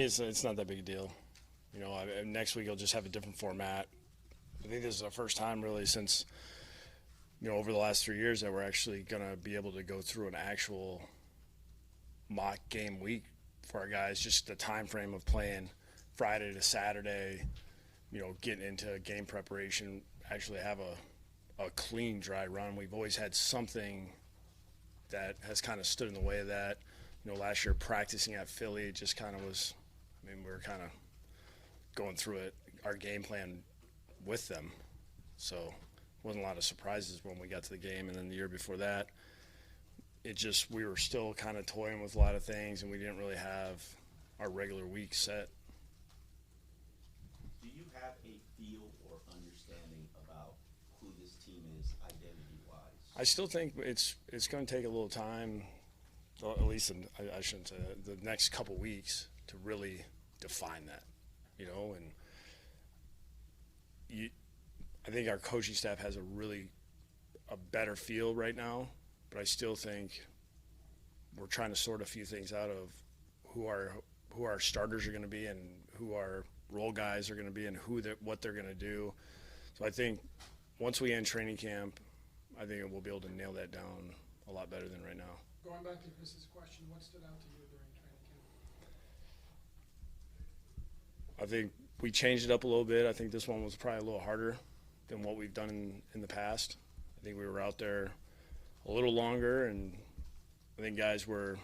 It's not that big a deal. Next week I'll just have a different format. I think this is the first time really since over the last 3 years that we're actually gonna be able to go through an actual mock game week for our guys. Just the time frame of playing Friday to Saturday, getting into game preparation, actually have a clean dry run. We've always had something that has kind of stood in the way of that. Last year practicing at Philly, it just kind of was. We were kind of going through it, our game plan with them. So wasn't a lot of surprises when we got to the game. And then the year before that, we were still kind of toying with a lot of things, and we didn't really have our regular week set. Do you have a feel or understanding about who this team is identity-wise? I still think it's going to take a little time, at least I shouldn't say that, the next couple weeks to really define that, and I think our coaching staff has a better feel right now, but I still think we're trying to sort a few things out of who our starters are going to be and who our role guys are going to be and what they're going to do. So I think once we end training camp, I think we'll be able to nail that down a lot better than right now. Going back to Chris's question, what stood out to you during training camp? I think we changed it up a little bit. I think this one was probably a little harder than what we've done in the past. I think we were out there a little longer, and I think guys were,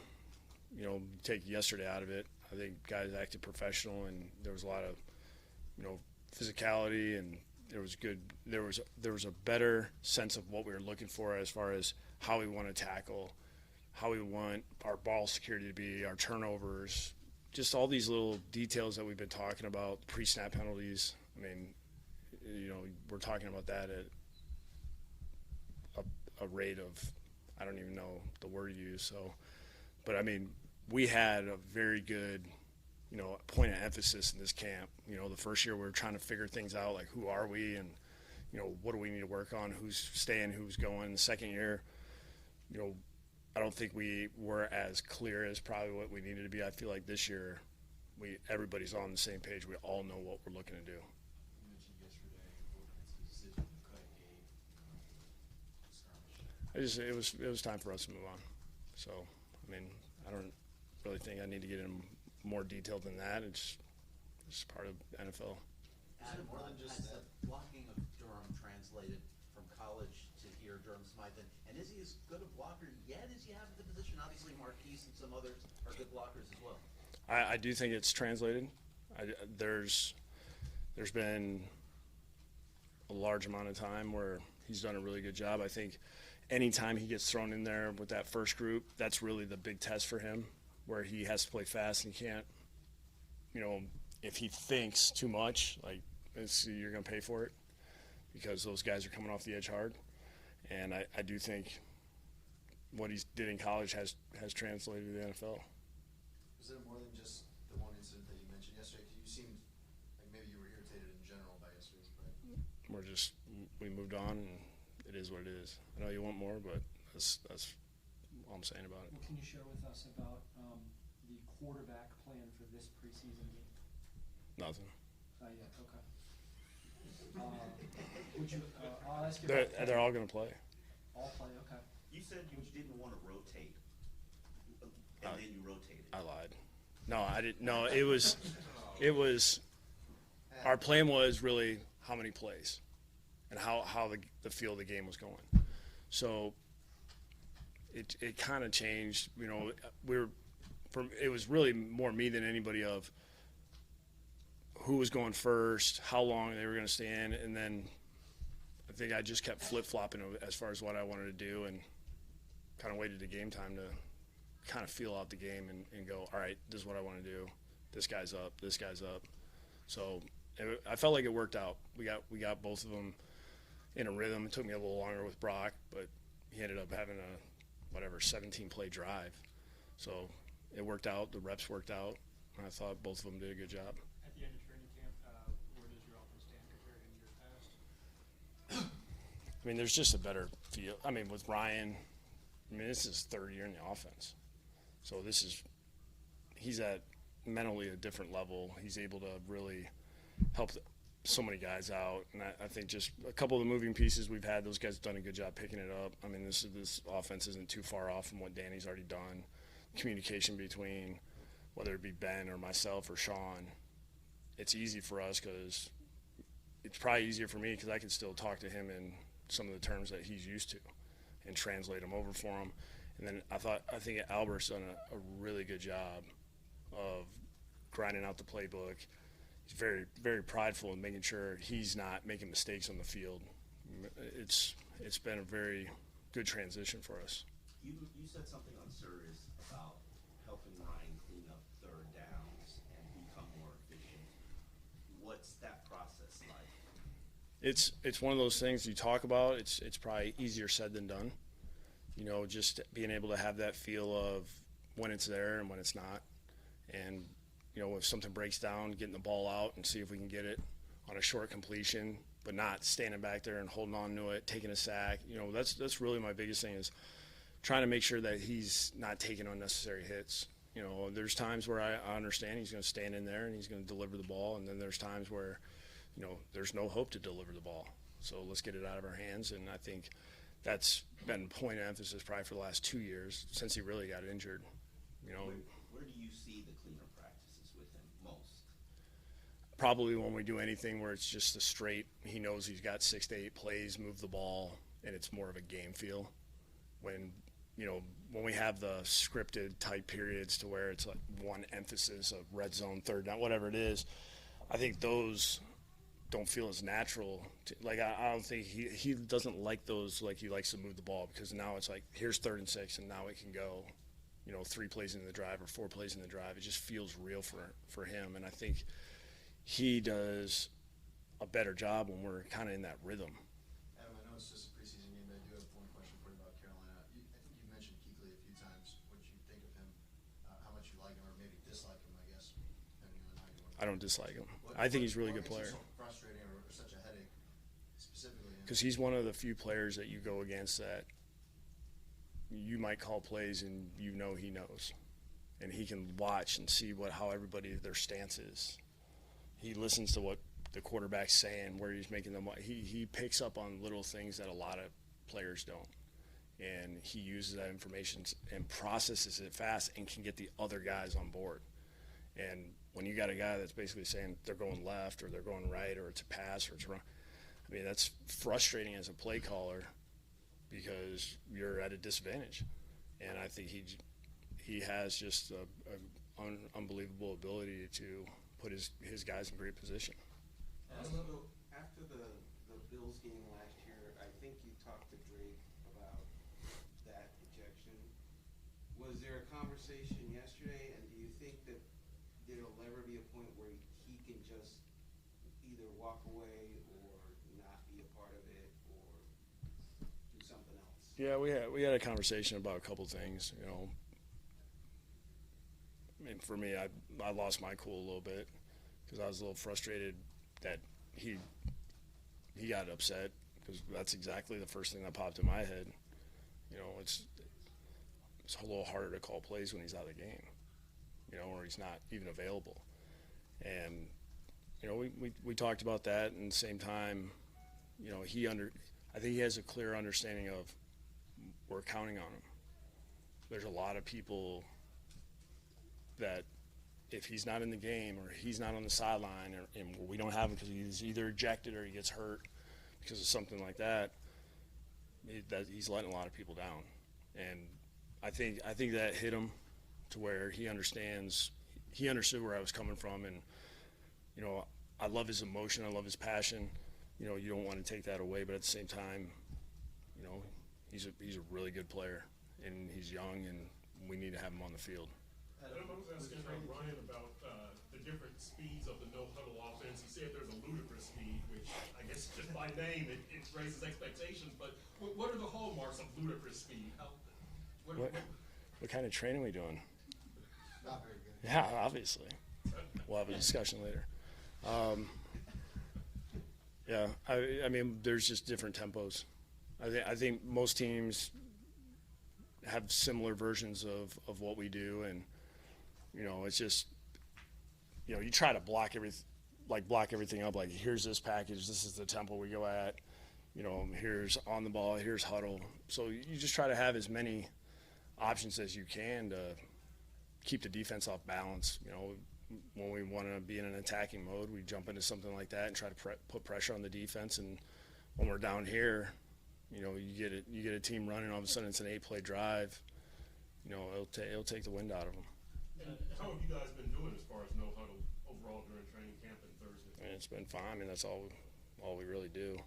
take yesterday out of it. I think guys acted professional, and there was a lot of, physicality, and there was a better sense of what we were looking for as far as how we want to tackle, how we want our ball security to be, our turnovers, just all these little details that we've been talking about, pre-snap penalties. We're talking about that at a rate of, I don't even know the word you use. So, but we had a very good, point of emphasis in this camp. The first year we were trying to figure things out, like who are we and, what do we need to work on, who's staying, who's going. The second year, I don't think we were as clear as probably what we needed to be. I feel like this year everybody's on the same page. We all know what we're looking to do. You mentioned yesterday Wilkinson's decision to cut skirmish. It was time for us to move on. So, I don't really think I need to get into more detail than that. It's part of the NFL. Adam, more than just has the blocking of Durham translated from college to here, Durham Smythe, and is he as good a blocker yet as you have at the position? Obviously, Marquise and some others are good blockers as well. I do think it's translated. There's been a large amount of time where he's done a really good job. I think anytime he gets thrown in there with that first group, that's really the big test for him, where he has to play fast and he can't, if he thinks too much, you're going to pay for it because those guys are coming off the edge hard. And I do think what he did in college has translated to the NFL. Was it more than just the one incident that you mentioned yesterday? Because you seemed like maybe you were irritated in general by yesterday's play. We moved on, and it is what it is. I know you want more, but that's all I'm saying about it. What can you share with us about the quarterback plan for this preseason game? Nothing. Not yet, okay. I'll ask you about They're all going to play. all play, okay. you said you didn't want to rotate, and then you rotated. I lied. No, I didn't. No, it was. Our plan was really how many plays, and how the feel of the game was going. So it kind of changed. It was really more me than anybody of who was going first, how long they were going to stay in, and then I think I just kept flip-flopping as far as what I wanted to do, and kind of waited to game time to kind of feel out the game and go, all right, this is what I want to do. This guy's up. This guy's up. So I felt like it worked out. We got both of them in a rhythm. It took me a little longer with Brock, but he ended up having a 17-play drive. So it worked out. The reps worked out. And I thought both of them did a good job. At the end of training camp, where does your offense stand compared to years past? There's just a better feel. With Ryan, this is his third year in the offense. So he's at mentally a different level. He's able to really help so many guys out. And I think just a couple of the moving pieces we've had, those guys have done a good job picking it up. I mean, this offense isn't too far off from what Danny's already done. Communication between whether it be Ben or myself or Sean, it's easy for us because it's probably easier for me because I can still talk to him in some of the terms that he's used to and translate them over for him. And then I think Albert's done a really good job of grinding out the playbook. He's very, very prideful in making sure he's not making mistakes on the field. It's been a very good transition for us. You said something on Sirius about helping Ryan clean up third downs and become more efficient. What's that process like? It's one of those things you talk about. It's probably easier said than done. You know, just being able to have that feel of when it's there and when it's not. And, you know, if something breaks down, getting the ball out and see if we can get it on a short completion, but not standing back there and holding on to it, taking a sack. You know, that's really my biggest thing is trying to make sure that he's not taking unnecessary hits. You know, there's times where I understand he's going to stand in there and he's going to deliver the ball, and then there's times where, you know, there's no hope to deliver the ball. So let's get it out of our hands, and I think that's been a point of emphasis probably for the last 2 years since he really got injured. You know, Where do you see the cleaner practices with him most? probably when we do anything where it's just a straight, he knows he's got 6 to 8 plays, move the ball, and it's more of a game feel. When, you know, when we have the scripted type periods to where it's like one emphasis of red zone, third down, whatever it is, I think those don't feel as natural. I don't think he doesn't like those like he likes to move the ball, because now it's like, here's 3rd and 6, and now it can go, you know, 3 plays into the drive or 4 plays in the drive. It just feels real for him, and I think he does a better job when we're kind of in that rhythm. Adam, I know it's just a preseason game, but I do have one question for you about Carolina. I think you mentioned Kuechly a few times, what you think of him, how much you like him, or maybe dislike him, I guess, depending on how you want to. I don't dislike him. I think he's a really good What player. makes him so frustrating or such a headache, specifically? Because he's one of the few players that you go against that you might call plays and you know he knows. And he can watch and see how everybody, their stance is. He listens to what the quarterback's saying, where he's making them. He picks up on little things that a lot of players don't. And he uses that information and processes it fast and can get the other guys on board. And when you got a guy that's basically saying they're going left or they're going right or it's a pass or it's a run, I mean, that's frustrating as a play caller because you're at a disadvantage. And I think he has just an unbelievable ability to put his guys in great position. Also, after the Bills game last year, I think you talked to Drake about that ejection. Was there a conversation yesterday, and do you think that there'll ever be a point where he can just either walk away or not be a part of it or do something else? Yeah, we had a conversation about a couple things. You know, I mean, for me, I lost my cool a little bit because I was a little frustrated that he got upset, because that's exactly the first thing that popped in my head. You know, it's a little harder to call plays when he's out of the game, you know, or he's not even available. And, you know, we talked about that, and at the same time, you know, I think he has a clear understanding of we're counting on him. There's a lot of people that if he's not in the game or he's not on the sideline and we don't have him because he's either ejected or he gets hurt because of something like that, that he's letting a lot of people down. And I think that hit him to where he understood where I was coming from. And, you know, I love his emotion. I love his passion. You know, you don't want to take that away, but at the same time, you know, he's a really good player, and he's young, and we need to have him on the field. Adam, I was asking Ryan about the different speeds of the no-huddle offense. He said there's a ludicrous speed, which I guess just by name it raises expectations. But what are the hallmarks of ludicrous speed? What kind of training are we doing? Not very good. Yeah, obviously. We'll have a discussion later. Yeah, I mean, there's just different tempos. I think most teams have similar versions of what we do, and, you know, it's just you try to block everything up. Like, here's this package. This is the tempo we go at. Here's on the ball. Here's huddle. So you just try to have as many options as you can to keep the defense off balance. When we want to be in an attacking mode, we jump into something like that and try to put pressure on the defense. And when we're down here, you get a team running. All of a sudden, it's an 8-play drive. It'll take the wind out of them. And how have you guys been doing as far as no huddle overall during training camp and Thursday? And it's been fine. I mean, that's all we really do.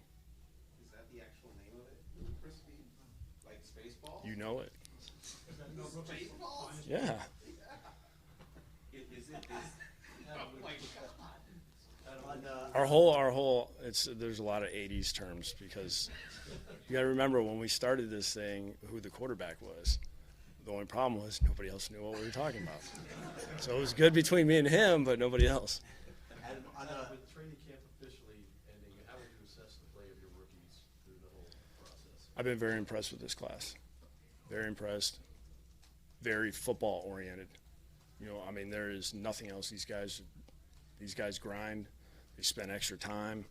Is that the actual name of it? Ludicrous speed? Like Spaceball? You know it. Is that no rookie? Spaceballs? Yeah. Is it? Oh my God. On, Our whole there's a lot of 80s terms because you got to remember when we started this thing who the quarterback was. The only problem was nobody else knew what we were talking about. So it was good between me and him, but nobody else. and on a, With training camp officially ending, how would you assess the play of your rookies through the whole process? I've been very impressed with this class. Very impressed. Very football oriented. There is nothing else. These guys grind. They spend extra time.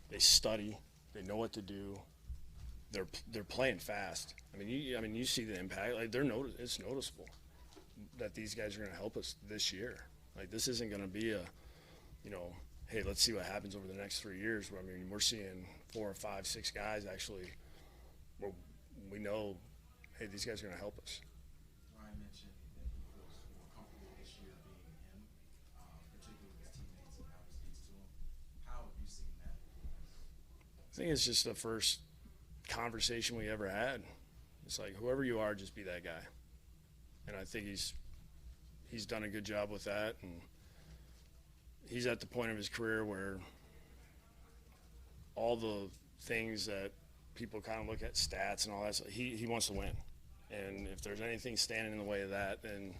They study. They know what to do. They're playing fast. You see the impact. Like it's noticeable that these guys are going to help us this year. Like this isn't going to be a, hey, let's see what happens over the next 3 years. We're seeing 4 or 5, 6 guys actually. We know, hey, these guys are going to help us. Ryan mentioned that he feels more comfortable this year being him, particularly with his teammates and how he speaks to them. How have you seen that? I think it's just the first conversation we ever had. It's like, whoever you are, just be that guy. And I think he's done a good job with that, and he's at the point of his career where all the things that people kind of look at, stats and all that stuff, he wants to win. And if there's anything standing in the way of that, then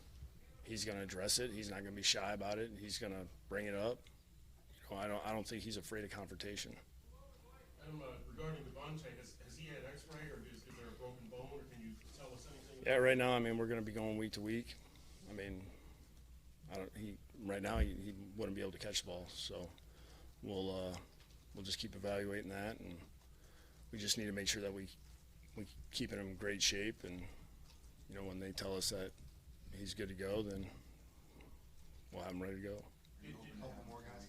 he's going to address it. He's not going to be shy about it. He's going to bring it up. I don't think he's afraid of confrontation. Regarding Devontae, has he had X-ray, or is there a broken bone, or can you tell us anything? Yeah, right now, we're going to be going week to week. Right now he wouldn't be able to catch the ball, so we'll just keep evaluating that, and we just need to make sure that we keep him in great shape, and when they tell us that he's good to go, then we'll have him ready to go. Couple more guys.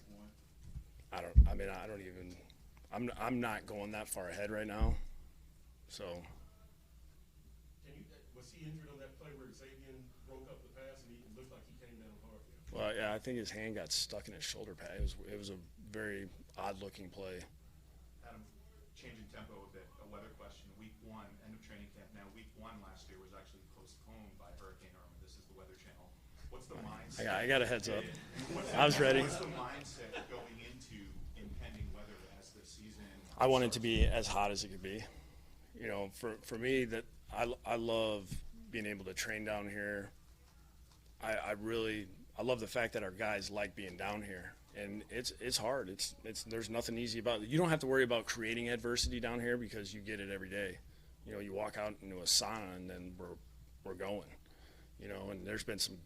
I'm not going that far ahead right now, so. Was he injured on that play where Xavier broke up the pass and it looked like he came down hard? Well, yeah, I think his hand got stuck in his shoulder pad. It was a very odd-looking play. Adam, changing tempo a bit, a weather question. Week 1, end of training camp now. Week 1 last year was actually postponed by Hurricane Irma. This is the Weather Channel. What's the mindset? I got a heads up. I was ready. What's the mindset going into impending weather as the season? I want it to be as hot as it could be. For me, that I love being able to train down here. I love the fact that our guys like being down here, and it's hard. There's nothing easy about it. You don't have to worry about creating adversity down here because you get it every day. You walk out into a sauna and then we're going. And there's been some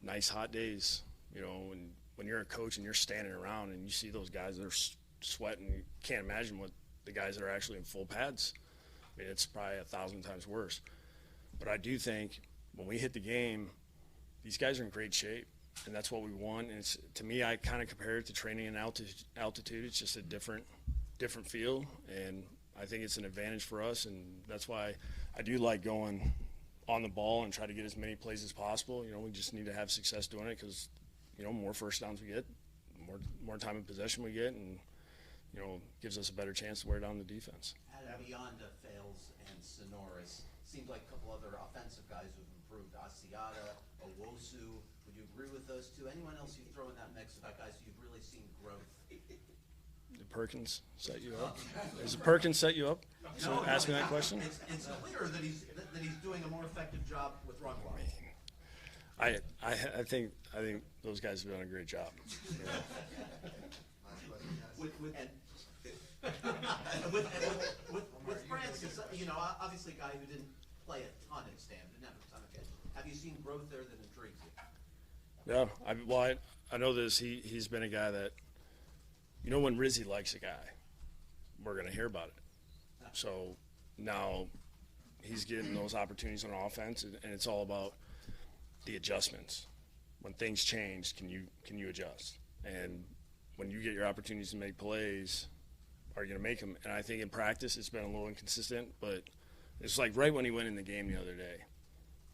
nice hot days. When you're a coach and you're standing around and you see those guys that are sweating, you can't imagine what the guys that are actually in full pads. It's probably 1,000 times worse. But I do think when we hit the game, these guys are in great shape, and that's what we want. And to me, I kind of compare it to training in altitude. It's just a different feel, and I think it's an advantage for us, and that's why I do like going on the ball and try to get as many plays as possible. We just need to have success doing it because, more first downs we get, more time in possession we get, and gives us a better chance to wear down the defense. Adam, beyond Fales and Sonoris, seems like a couple other offensive guys who've improved. Asiata, Owosu. Would you agree with those two? Anyone else you throw in that mix about guys you've really seen growth? Did Perkins set you up? Does Perkins set you up? So ask me that question. It's clear that he's doing a more effective job with run blocking. I think those guys have done a great job. With Francis, obviously a guy who didn't play a ton at Stanford, didn't have a ton of catch. Have you seen growth there that intrigues you? Yeah, I know this. He's been a guy that, when Rizzy likes a guy, we're going to hear about it. So now he's getting those opportunities on offense, and it's all about the adjustments. When things change, can you adjust? And when you get your opportunities to make plays, are you going to make them? And I think in practice it's been a little inconsistent, but it's like right when he went in the game the other day,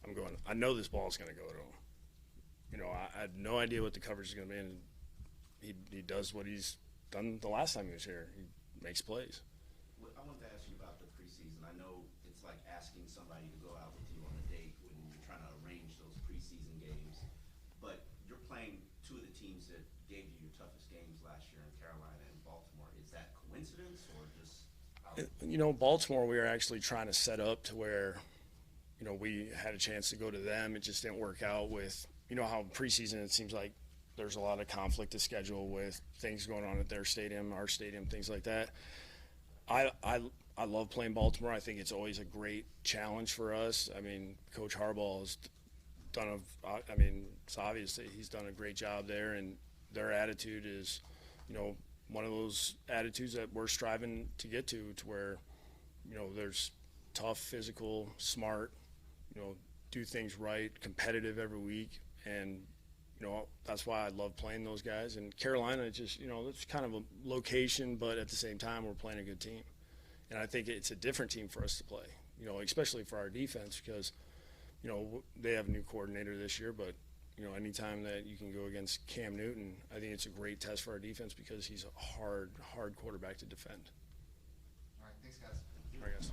I'm going, I know this ball is going to go to him. I had no idea what the coverage is going to be, and he does what he's done the last time he was here. He makes plays. I wanted to ask you about the preseason. I know it's like asking somebody to go out with you on a date when you're trying to arrange those preseason games, but you're playing two of the teams that gave you your toughest games last year in Carolina and Baltimore. Is that coincidence or just Baltimore, we were actually trying to set up to where, we had a chance to go to them. It just didn't work out with, how preseason it seems like there's a lot of conflict to schedule with things going on at their stadium, our stadium, things like that. I love playing Baltimore. I think it's always a great challenge for us. I mean, Coach Harbaugh has done it's obvious that he's done a great job there, and their attitude is, one of those attitudes that we're striving to get to where, there's tough, physical, smart, do things right, competitive every week. And, that's why I love playing those guys. And Carolina, it's just, it's kind of a location, but at the same time, we're playing a good team. And I think it's a different team for us to play, especially for our defense because, they have a new coordinator this year, but, anytime that you can go against Cam Newton, I think it's a great test for our defense because he's a hard quarterback to defend. All right, thanks, guys. All right, guys.